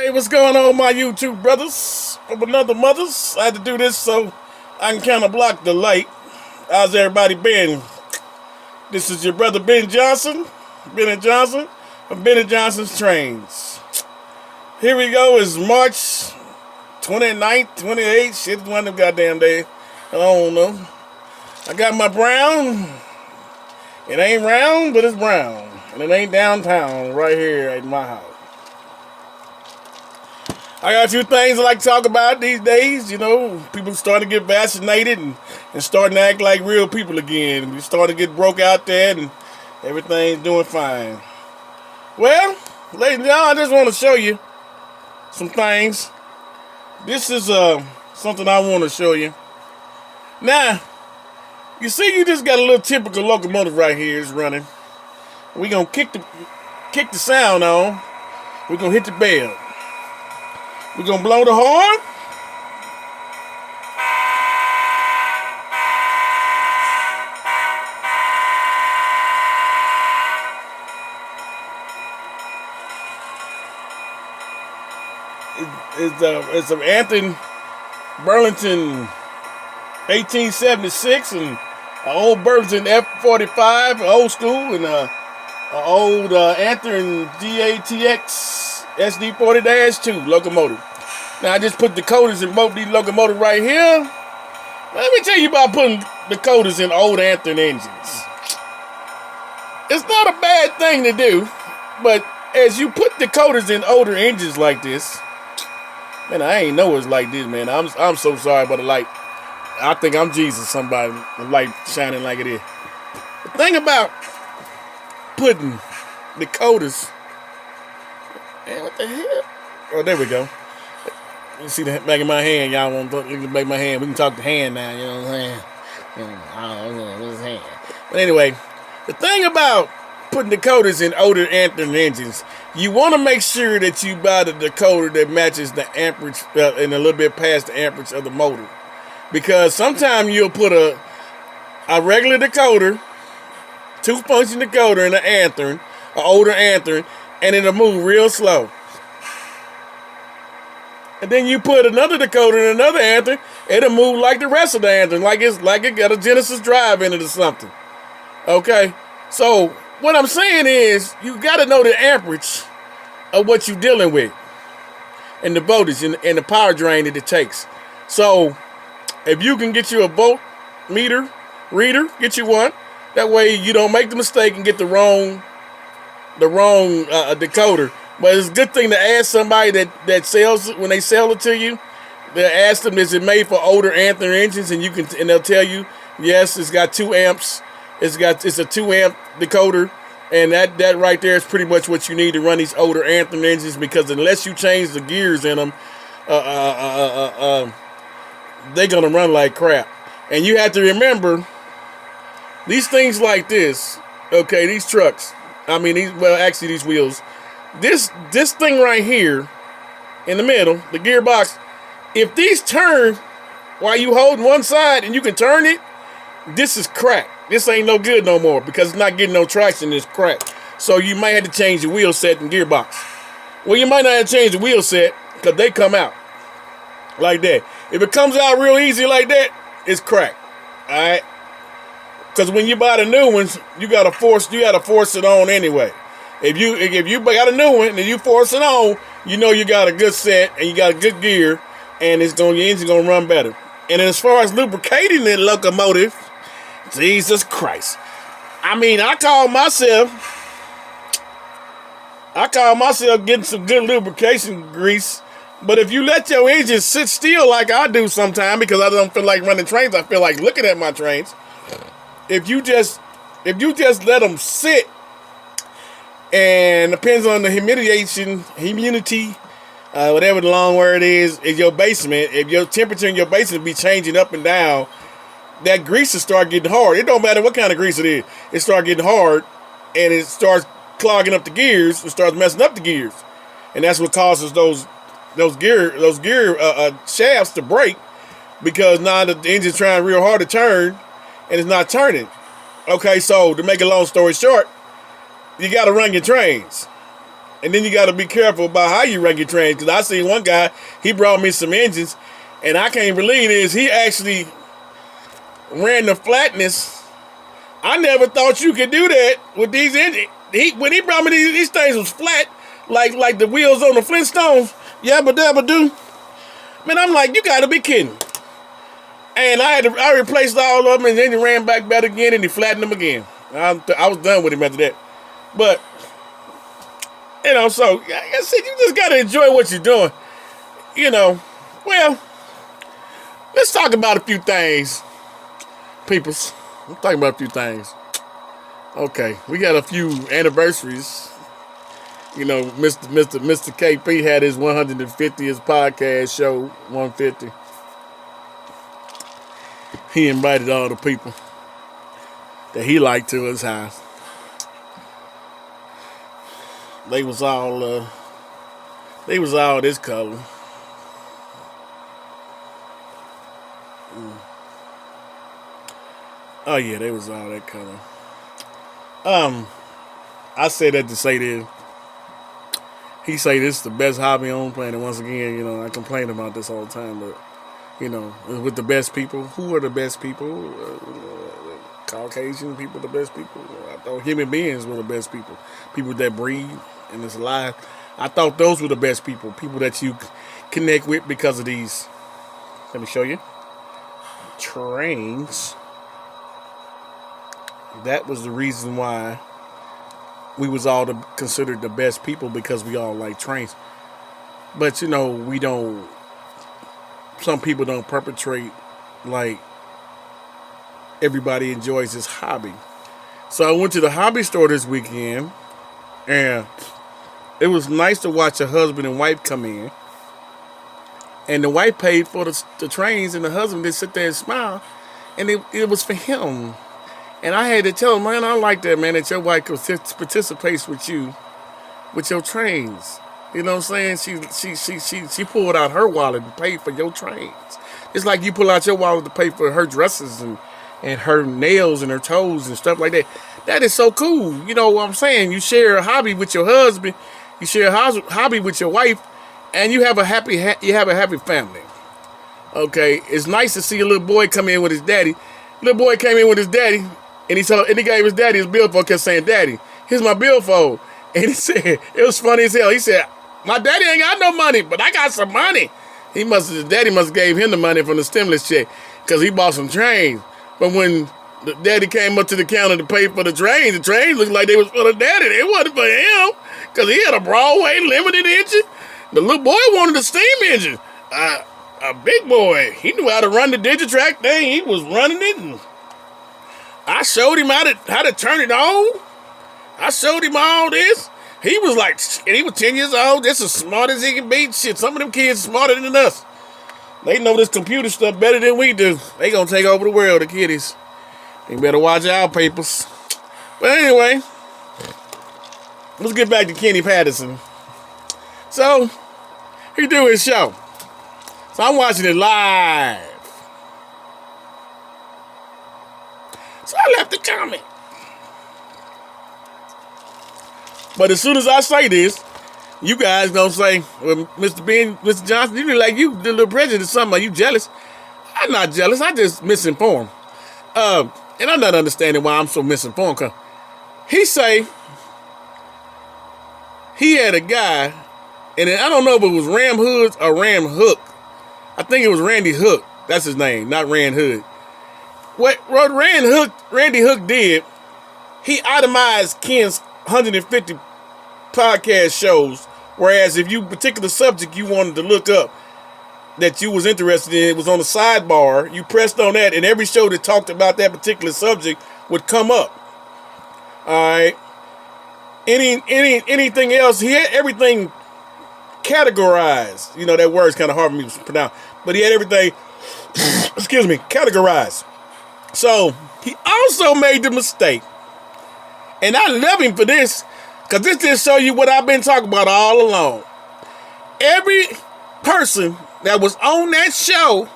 Hey, what's going on, my YouTube brothers from another mothers? I had to do this so I can kind of block the light. How's everybody been? This is your brother Ben Johnson, Bennett Johnson, from Bennett Johnson's Trains. Here we go. It's March 29th, 28th. Shit, one of them goddamn days. I don't know. I got my brown. It ain't round, but it's brown. And it ain't downtown, right here at my house. I got a few things I like to talk about these days. You know, people starting to get vaccinated and starting to act like real people again. We starting to get broke out there and everything's doing fine. Well, ladies and gentlemen, I just want to show you some things. This is something I want to show you. Now, you see, you just got a little typical locomotive right here. It's running. We're going to kick the sound on. We're going to hit the bell. We're going to blow the horn. It's an Anthony Burlington 1876 and an old Burlington F45, old school, and an old Anthony GATX SD40-2 locomotive. Now I just put the coders in both these locomotives right here. Let me tell you about putting the coders in old Anthony engines. It's not a bad thing to do, but as you put the coders in older engines like this, man, I ain't know it's like this, man. I'm so sorry about the light. I think I'm Jesus, somebody, the light shining like it is. The thing about putting the coders, man, what the hell? Oh, there we go. You see the back of my hand, y'all want to look at the back of my hand. We can talk to hand now, you know what I'm saying? I don't know, what's hand? But anyway, the thing about putting decoders in older Anthony engines, you want to make sure that you buy the decoder that matches the amperage and a little bit past the amperage of the motor. Because sometimes you'll put a regular decoder, two-function decoder in an Anthony, an older Anthony, and it'll move real slow. And then you put another decoder in another Anthony, it'll move like the rest of the Anthony, like it got a Genesis drive in it or something. Okay? So what I'm saying is you got to know the amperage of what you're dealing with and the voltage and the power drain that it takes. So if you can get you a voltmeter reader, get you one. That way you don't make the mistake and get the wrong decoder. But it's a good thing to ask somebody that sells it when they sell it to you. They ask them, is it made for older Anthony engines? And they'll tell you, yes, it's got 2 amps. It's a 2 amp decoder, and that right there is pretty much what you need to run these older Anthony engines, because unless you change the gears in them, they're gonna run like crap. And you have to remember these things like this. Okay, these trucks. I mean, these wheels. This thing right here in the middle, the gearbox, if these turn while you holding one side and you can turn it, this is cracked. This ain't no good no more because it's not getting no traction. It's cracked. So you might have to change the wheel set and gearbox. Well, you might not have to change the wheel set because they come out like that. If it comes out real easy like that, it's cracked. All right? Because when you buy the new ones, you gotta force it on anyway. If you got a new one and you force it on, you know you got a good set and you got a good gear, and your engine's gonna run better. And as far as lubricating the locomotive, Jesus Christ. I mean, I call myself getting some good lubrication grease. But if you let your engine sit still like I do sometimes, because I don't feel like running trains, I feel like looking at my trains. If you just let them sit, and depends on the humidity, whatever the long word is your basement. If your temperature in your basement be changing up and down, that grease will start getting hard. It don't matter what kind of grease it is. It starts getting hard, and it starts clogging up the gears. It starts messing up the gears, and that's what causes those gear shafts to break, because now the engine's trying real hard to turn, and it's not turning. Okay, so to make a long story short, you got to run your trains. And then you got to be careful about how you run your trains. Because I seen one guy, he brought me some engines, and I can't believe this. He actually ran the flatness. I never thought you could do that with these engines. When he brought me these things was flat, like the wheels on the Flintstones. Yabba dabba do. Man, I'm like, you got to be kidding. And I replaced all of them, and then he ran back better again, and he flattened them again. I was done with him after that. But, you know, so, like I said, you just got to enjoy what you're doing. You know, well, let's talk about a few things, peoples. Let's talk about a few things. Okay, we got a few anniversaries. You know, Mr. KP had his 150th podcast show, 150. He invited all the people that he liked to his house. They was all this color. Oh yeah, they was all that color. I said that to say this. He say this is the best hobby on the planet. Once again, you know, I complain about this all the time, but you know, with the best people, who are the best people? Caucasian people, the best people. I thought human beings were the best people. People that breathe and is alive. I thought those were the best people. People that you connect with because of these. Let me show you. Trains. That was the reason why we was all considered the best people, because we all like trains. But you know, we don't. Some people don't perpetrate like everybody enjoys this hobby. So I went to the hobby store this weekend, and it was nice to watch a husband and wife come in. And the wife paid for the trains, and the husband did sit there and smile, and it was for him. And I had to tell him, man, I like that, man, that your wife participates with you with your trains. You know what I'm saying? She pulled out her wallet and paid for your trains. It's like you pull out your wallet to pay for her dresses and her nails and her toes and stuff like that. That is so cool. You know what I'm saying? You share a hobby with your husband, you share a hobby with your wife, and you have a happy family. Okay, it's nice to see a little boy come in with his daddy. Little boy came in with his daddy, and he gave his daddy his billfold, kept saying, "Daddy, here's my billfold." And he said, it was funny as hell. He said, "My daddy ain't got no money, but I got some money." His daddy must have gave him the money from the stimulus check, because he bought some trains. But when the daddy came up to the counter to pay for the trains looked like they was for the daddy. They wasn't for him, because he had a Broadway limited engine. The little boy wanted a steam engine. A big boy. He knew how to run the Digitrack thing. He was running it, and I showed him how to turn it on. I showed him all this. He was like, and he was 10 years old, just as smart as he can be. Shit, some of them kids smarter than us. They know this computer stuff better than we do. They gonna take over the world, the kiddies. You better watch our papers. But anyway, let's get back to Kenny Patterson. So, he do his show. So I'm watching it live. So I left a comment. But as soon as I say this, you guys gonna say, well, Mr. Johnson, you look like you did a little prejudice or something. Are you jealous? I'm not jealous. I just misinformed. And I'm not understanding why I'm so misinformed. Cause he say he had a guy, and I don't know if it was Ram Hood or Ram Hook. I think it was Randy Hook. That's his name, not Rand Hood. What Randy Hook did, he itemized Ken's 150 podcast shows, whereas if you particular subject you wanted to look up that you was interested in, it was on the sidebar, you pressed on that, and every show that talked about that particular subject would come up. Alright. Anything else, he had everything categorized. You know, that word's kind of hard for me to pronounce, but he had everything categorized. So he also made the mistake, and I love him for this, because this just show you what I've been talking about all along. Every person that was on that show,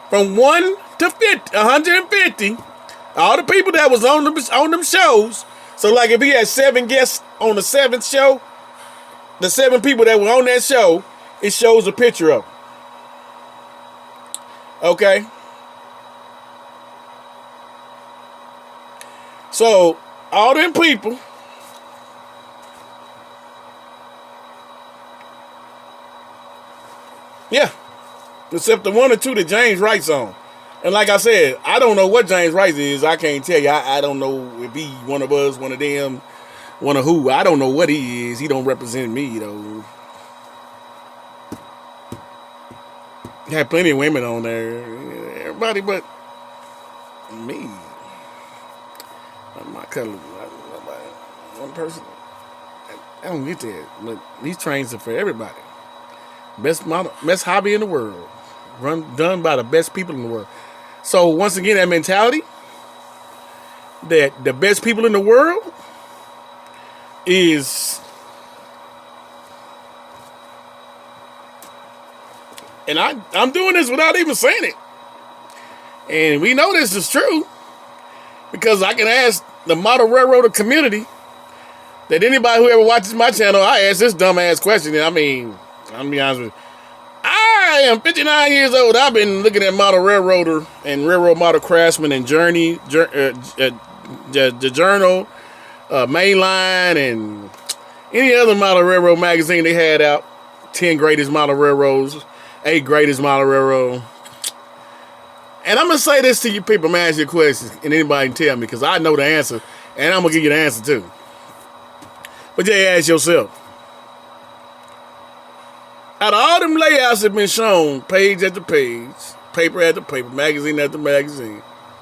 from 1 to 150, all the people that was on them shows. So like if he had 7 guests on the 7th show, the 7 people that were on that show, it shows a picture of them. Okay? So, all them people, yeah, except the 1 or 2 that James writes on. And like I said, I don't know what James Rice is. I can't tell you. I don't know if he one of us, one of them, one of who. I don't know what he is. He don't represent me, though. Had plenty of women on there. Everybody but me. My color. One person. I don't get that. But these trains are for everybody. Best hobby in the world. Done by the best people in the world. So once again, that mentality that the best people in the world is, and I'm doing this without even saying it, and we know this is true because I can ask the model railroader community that anybody who ever watches my channel, I ask this dumbass question. And I mean, I'll be honest with you. I am 59 years old. I've been looking at model railroader and railroad model craftsman and Journey, the Journal, Mainline, and any other model railroad magazine they had out. 10 greatest model railroads, 8 greatest model railroad. And I'm gonna say this to you people. I'm gonna ask you a question, and anybody can tell me because I know the answer, and I'm gonna give you the answer too. But just ask yourself. Out of all them layouts that have been shown, page after page, paper after paper, magazine after magazine,